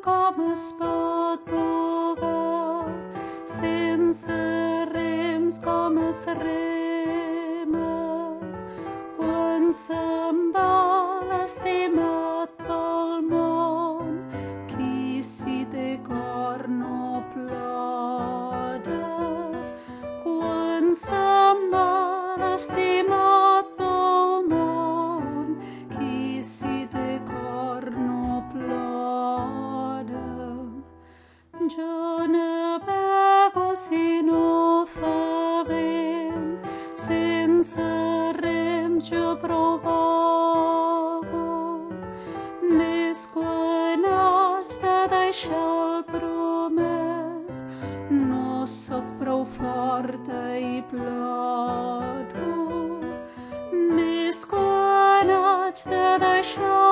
com es pot bugar, sense rems com es rema. Quan se'n va l'estimat pel món, qui si té cor no plora. Quan se'n va l'estimat pel món, qui si té cor no plora. Jo navego si no fa vent, sense rems jo prou vago. Més quan haig de deixar el promès, no sóc prou forta i ploro. Més quan haig de deixar